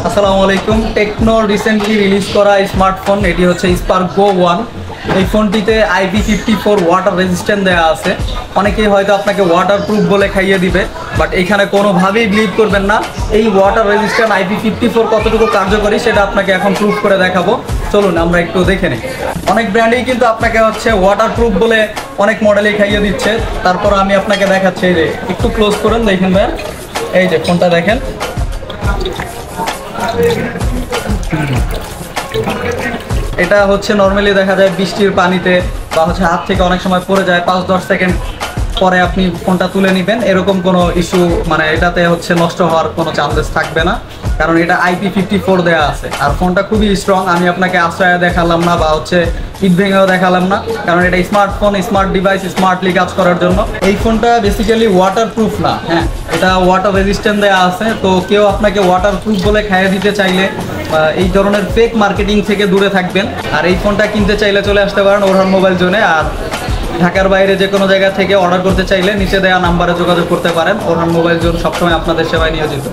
আসসালামু আলাইকুম। Techno recently release করা স্মার্টফোন, এটি হচ্ছে স্পার্ক গো 1। এই ফোনটিতে IP54 ওয়াটার রেজিস্ট্যান্ট দেওয়া আছে। অনেকেই হয়তো আপনাকে ওয়াটারপ্রুফ বলে খাইয়ে দিবে, বাট এখানে কোনোভাবেই বিলিভ করবেন না। এই ওয়াটার রেজিস্ট্যান্ট IP54 কতটুকু কার্যকরী সেটা আপনাকে এখন প্রুফ করে দেখাবো। চলুন আমরা একটু দেখে নিই। অনেক ব্র্যান্ডেই কিন্তু আপনাকে হচ্ছে ওয়াটারপ্রুফ বলে অনেক মডেলেই খাইয়ে দিচ্ছে। তারপর আমি আপনাকে দেখাচ্ছি, এই যে একটু ক্লোজ করুন, দেখেন ভাই, এই যে ফোনটা দেখেন। এটা হচ্ছে নর্মালি দেখা যায় বৃষ্টির পানিতে বা হচ্ছে হাত থেকে অনেক সময় পড়ে যায়, 5-10 সেকেন্ড পরে আপনি ফোনটা তুলে নেবেন, এরকম কোনো ইস্যু মানে এটাতে হচ্ছে নষ্ট হওয়ার কোনো চান্সেস থাকবে না, কারণ এটা IP54 দেওয়া আছে। আর ফোনটা খুবই স্ট্রং। আমি আপনাকে আশ্রয় দেখালাম না বা হচ্ছে ইট ভেঙেও দেখালাম না, কারণ এটা স্মার্টফোন, স্মার্ট ডিভাইস, স্মার্টলি কাজ করার জন্য। এই ফোনটা বেসিক্যালি ওয়াটার প্রুফ না, হ্যাঁ, এটা ওয়াটার রেজিস্ট্যান্ট দেওয়া আছে। তো কেউ আপনাকে ওয়াটার প্রুফ বলে খাইয়ে দিতে চাইলে এই ধরনের ফেক মার্কেটিং থেকে দূরে থাকবেন। আর এই ফোনটা কিনতে চাইলে চলে আসতে পারেন ওরহান মোবাইল জোনে। আর ঢাকার বাইরে যে কোনো জায়গা থেকে অর্ডার করতে চাইলে নিচে দেওয়া নাম্বারে যোগাযোগ করতে পারেন। ওরহান মোবাইল জোন সবসময় আপনাদের সেবায় নিয়োজিত।